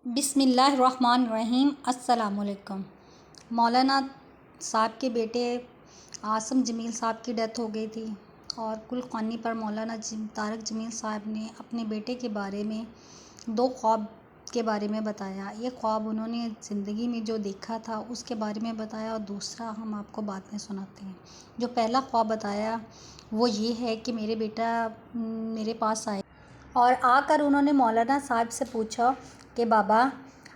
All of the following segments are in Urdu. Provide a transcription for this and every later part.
بسم اللہ الرحمن الرحیم۔ السلام علیکم۔ مولانا صاحب کے بیٹے عاصم جمیل صاحب کی ڈیتھ ہو گئی تھی اور کل خوانی پر مولانا طارق جمیل صاحب نے اپنے بیٹے کے بارے میں 2 خواب کے بارے میں بتایا۔ ایک خواب انہوں نے زندگی میں جو دیکھا تھا اس کے بارے میں بتایا اور دوسرا ہم آپ کو بعد میں سناتے ہیں۔ جو پہلا خواب بتایا وہ یہ ہے کہ میرے بیٹا میرے پاس آئے اور آ کر انہوں نے مولانا صاحب سے پوچھا کہ بابا،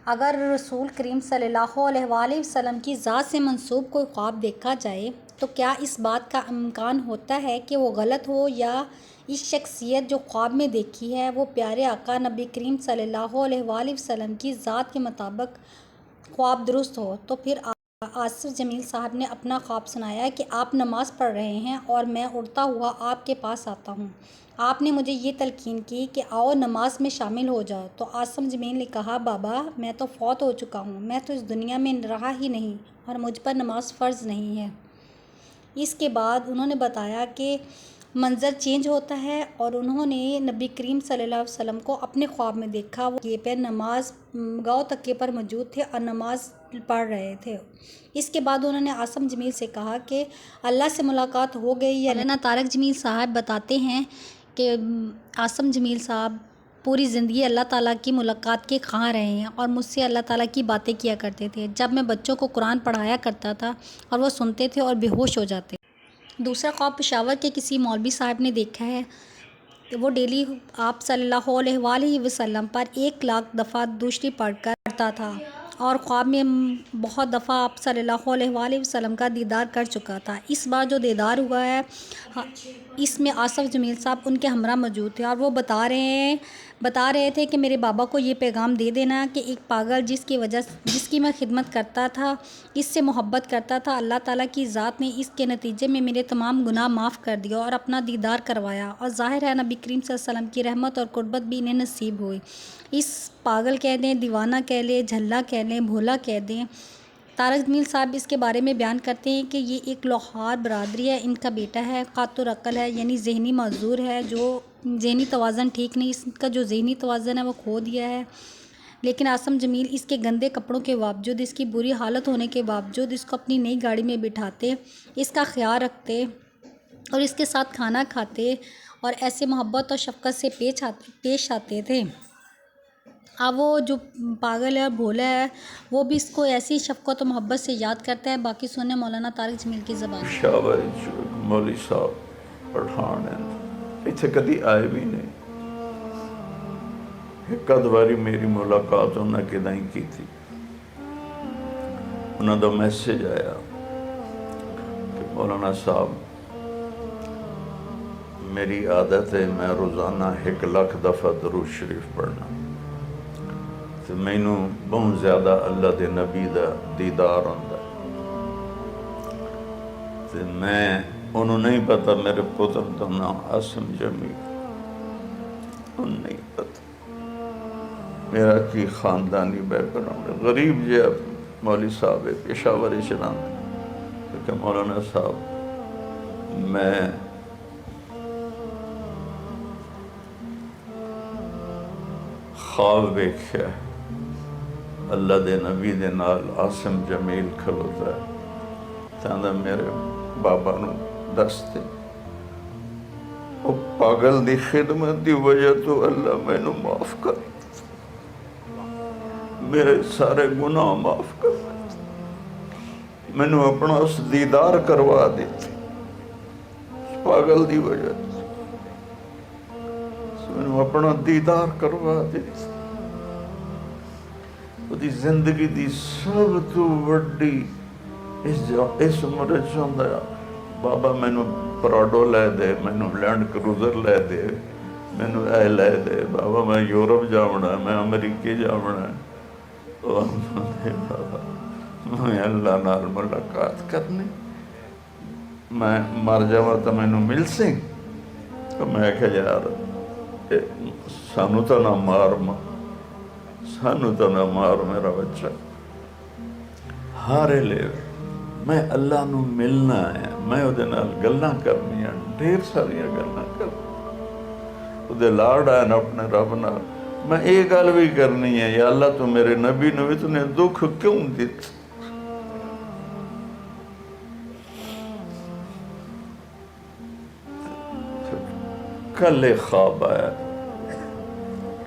اگر رسول کریم صلی اللہ علیہ وآلہ وسلم کی ذات سے منسوب کوئی خواب دیکھا جائے تو کیا اس بات کا امکان ہوتا ہے کہ وہ غلط ہو، یا اس شخصیت جو خواب میں دیکھی ہے وہ پیارے آقا نبی کریم صلی اللہ علیہ وآلہ وسلم کی ذات کے مطابق خواب درست ہو؟ تو پھر عاصم جمیل صاحب نے اپنا خواب سنایا کہ آپ نماز پڑھ رہے ہیں اور میں اڑتا ہوا آپ کے پاس آتا ہوں۔ آپ نے مجھے یہ تلقین کی کہ آؤ نماز میں شامل ہو جاؤ۔ تو عاصم جمیل نے کہا، بابا میں تو فوت ہو چکا ہوں، میں تو اس دنیا میں رہا ہی نہیں اور مجھ پر نماز فرض نہیں ہے۔ اس کے بعد انہوں نے بتایا کہ منظر چینج ہوتا ہے اور انہوں نے نبی کریم صلی اللہ علیہ وسلم کو اپنے خواب میں دیکھا، وہ تکیے پہ نماز گاؤ تکیے پر موجود تھے اور نماز پڑھ رہے تھے۔ اس کے بعد انہوں نے عاصم جمیل سے کہا کہ اللہ سے ملاقات ہو گئی یا مولانا طارق جمیل صاحب بتاتے ہیں کہ عاصم جمیل صاحب پوری زندگی اللہ تعالیٰ کی ملاقات کے خواہاں رہے ہیں اور مجھ سے اللہ تعالیٰ کی باتیں کیا کرتے تھے جب میں بچوں کو قرآن پڑھایا کرتا تھا اور وہ سنتے تھے اور بے ہوش ہو جاتے۔ دوسرا خواب پشاور کے کسی مولوی صاحب نے دیکھا ہے کہ وہ ڈیلی آپ صلی اللہ علیہ وآلہ وسلم پر 1,00,000 دفعہ دوشری پڑھتا تھا اور خواب میں بہت دفعہ آپ صلی اللہ علیہ وآلہ وسلم کا دیدار کر چکا تھا۔ اس بار جو دیدار ہوا ہے اس میں عاصم جمیل صاحب ان کے ہمراہ موجود تھے اور وہ بتا رہے تھے کہ میرے بابا کو یہ پیغام دے دینا کہ ایک پاگل جس کی میں خدمت کرتا تھا، اس سے محبت کرتا تھا، اللہ تعالیٰ کی ذات نے اس کے نتیجے میں میرے تمام گناہ معاف کر دیا اور اپنا دیدار کروایا، اور ظاہر ہے نبی کریم صلی اللہ علیہ وسلم کی رحمت اور قربت بھی انہیں نصیب ہوئی۔ اس پاگل کہہ دیں، دیوانہ کہہ لیں، جھلا کہہ لیں، بھولا کہہ دیں۔ طارق جمیل صاحب اس کے بارے میں بیان کرتے ہیں کہ یہ ایک لوہار برادری ہے، ان کا بیٹا ہے، قاطر عقل ہے، یعنی ذہنی معذور ہے، جو ذہنی توازن ٹھیک نہیں، اس کا جو ذہنی توازن ہے وہ کھو دیا ہے۔ لیکن عاصم جمیل اس کے گندے کپڑوں کے باوجود، اس کی بری حالت ہونے کے باوجود اس کو اپنی نئی گاڑی میں بٹھاتے، اس کا خیال رکھتے اور اس کے ساتھ کھانا کھاتے اور ایسے محبت اور شفقت سے پیش آتے تھے۔ اب وہ جو پاگل ہے اور بھولا ہے وہ بھی اس کو ایسی شفقت و محبت سے یاد کرتا ہے۔ باقی سنیں مولانا طارق جمیل کی زبان۔ پشاور مولوی صاحب پٹھان ہیں، اتنے کدی آئے بھی نہیں۔ ایک باری میری ملاقات انہوں نے کدیں کی تھی، انہوں دا میسیج آیا کہ مولانا صاحب میری عادت ہے میں روزانہ 1,00,000 دفعہ درود شریف پڑھنا، تو مینوں بہت زیادہ اللہ دے نبی دا دیدار ہوندا، تو میں انہوں نہیں پتا میرے پتر دا نام عاصم جمیل، انہوں نہیں پتا میرا کی خاندانی بیک گراؤنڈ، غریب جہا مولوی صاحب ہے، پشاور چلان، کہ مولانا صاحب میں خواب ویکھیا اللہ دے نبی دے نال عاصم جمیل کھلوتا ہے، چاہتا میرے بابا نو دس دے، وہ پاگل دی خدمت دی وجہ تو اللہ میں نو معاف کر، میرے سارے گناہ معاف کر، میں نو اپنا اس دیدار کروا دیتی، پاگل دی وجہ میں نو اپنا دیدار کروا دیتی۔ وہ دی زندگی دی سب تو وڈی اس عمر چاہتا ہے بابا میں نو پراڈو لے دے، میں نو لینڈ کروزر لے دے، میں نو اے لے دے، بابا میں یورپ جاؤنا ہے، میں امریکی جاؤنا ہے، بابا میں اللہ نال ملاقات کرنی، میں مر جاؤں تو میں نو مل سی، تو میں کہا یار سانو تو نہ مار میرا بچہ، ہارے لے میں اللہ نو ملنا ہے، میں او دے نال گلاں کرنی ہیں، ڈھیر ساریاں گلاں کرنی، او دے لاڑ آئے اپنے رب نال، میں یہ گل بھی کرنی ہے، یا اللہ تو میرے نبی نو اتنے دکھ کیوں دیتے؟ کل ایک خواب آیا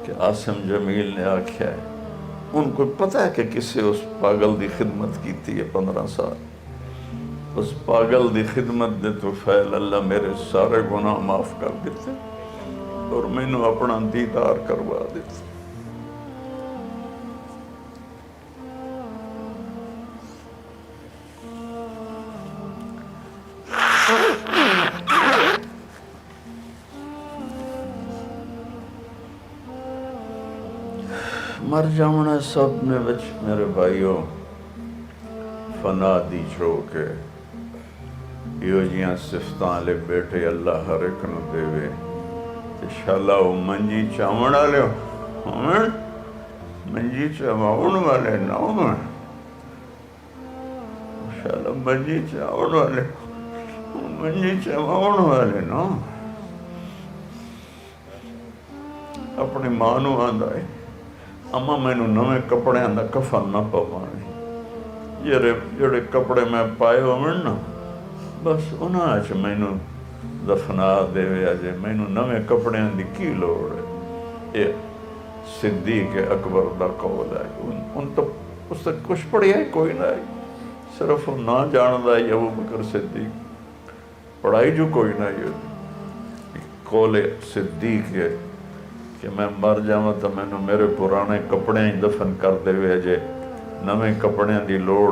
کہ عاصم جمیل نے آکھیا ہے، ان کو پتہ ہے کہ کسے اس پاگل دی خدمت کیتی ہے 15 سال، اس پاگل دی خدمت دے تو فیل اللہ میرے سارے گناہ معاف کر دیتے اور میں نے اپنا دیدار کروا دیتے۔ مر جاؤنا سب نے بچ میرے بھائیوں فنا دی چھو کے یہ جیاں صفتاں لے بیٹے اللہ ہر ایک نو دے وے انشاءاللہ وہ منجی چاون والے ہون، منجی چاون والے نہ ہون، انشاءاللہ منجی چاون والے، منجی چاون والے نہ اپنی ماں نو آندا ہے اما مینوں نویں کپڑے دا کفن نہ پواویں، جڑے کپڑے میں پائے ہوون نا بس انہاں وچ مینوں دفنا دے اجے مینوں نویں کپڑے دی کی لوڑ ہے۔ یہ صدیق اکبر دا قول ہے، ان تو اس تک کچھ پڑھیا ہی کوئی نہ ہے، صرف نہ جاندا ہے ابو بکر صدیق، پڑھائی جو کوئی نہ ہے۔ قول صدیق ہے کہ میں مر جاواں تو مینوں میرے پرانے کپڑے ہی دفن کر دے اجے نویں کپڑے دی لوڑ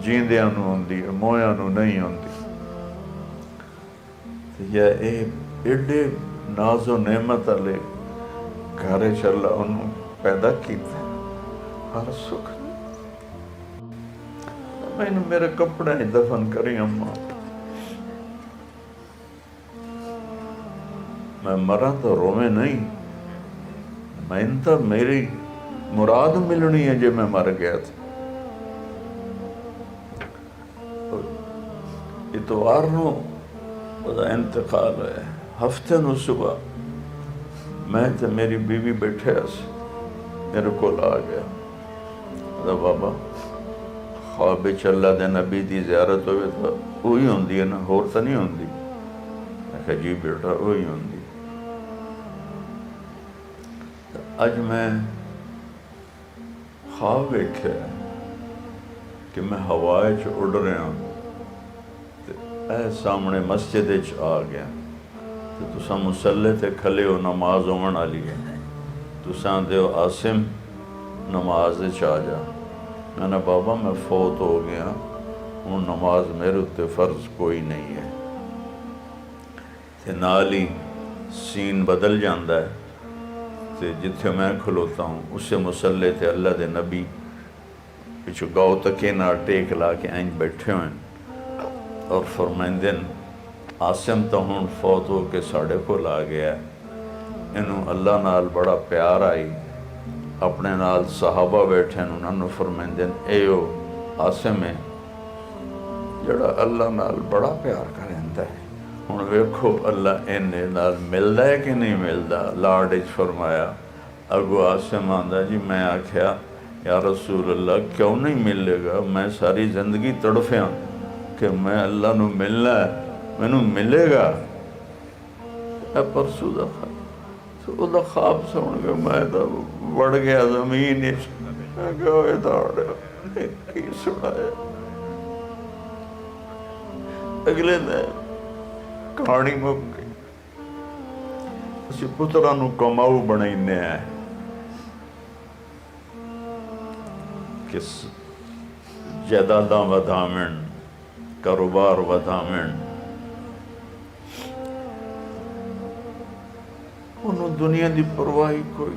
جیندیاں نو ہوندی ہے، مویاں نو نہیں ہوندی۔ یا ایڈے ناز و نعمت والے گھر چلا انہوں پیدا کیتا ہر سکھ، میں نے میرے کپڑے ہی دفن کری اماں، میں مرا تو رومے نہیں، میں تو میری مراد ملنی ہے جے میں مر گیا تھا۔ اتوار نو وہ انتقال ہے، ہفتے نو صبح میں تے میری بیوی بیٹھے سی، میرے کو آ گیا بابا خواب اللہ دے نبی دی زیارت ہوئے تو وہی ہوندی ہے نا، ہور تو نہیں ہوندی؟ میں کہا جی بیٹا وہی ہوندی۔ اج میں خواب ویکھیا کہ میں ہوائے چ اڑ رہا ہوں، اے سامنے مسجد آ گیا تو تساں مسلح تے کھلے ہو، نماز ہون والی ہے، تساں دیو عاصم نماز آ جا۔ میں نے بابا میں فوت ہو گیا ہوں، نماز میرے تے فرض کوئی نہیں ہے، تے نال ہی سین بدل جاندہ ہے، تے جتھے میں کھلوتا ہوں اسے مسلح تے اللہ دے نبی پچھو گاؤ تکے نہ ٹیک لا کے آئیں بیٹھے ہوئے اور فرمائندن عاصم تو ہون فوت ہو کے ساڑے کو لا گیا، انہوں اللہ نال بڑا پیار آئی، اپنے نال صحابہ بیٹھے انہوں نے فرمائندن ایو عاصم ہے جڑا اللہ نال بڑا پیار کریندا ہے، ہن ویکھو اللہ اینے نال ملدا ہے کہ نہیں ملدا۔ لاڈ اچ فرمایا، اگو عاصم آندا جی میں آکھیا یا رسول اللہ کیوں نہیں ملے گا، میں ساری زندگی تڑفیاں کہ میں اللہ نو ملنا ہے، مینوں ملے گا۔ اے پرسوں دا خواب، تو دا خواب سن کے میں تو وڑ گیا زمین اچ، میں کہا اوے داڑے کی سنایا۔ اگلے دن کہانی مک گئی، اسی پتراں نو کماؤ بنائینے ہیں کہ جائیداداں ودھاویں، کاروبار ودھاویں، انہوں دنیا دی پرواہی کوئی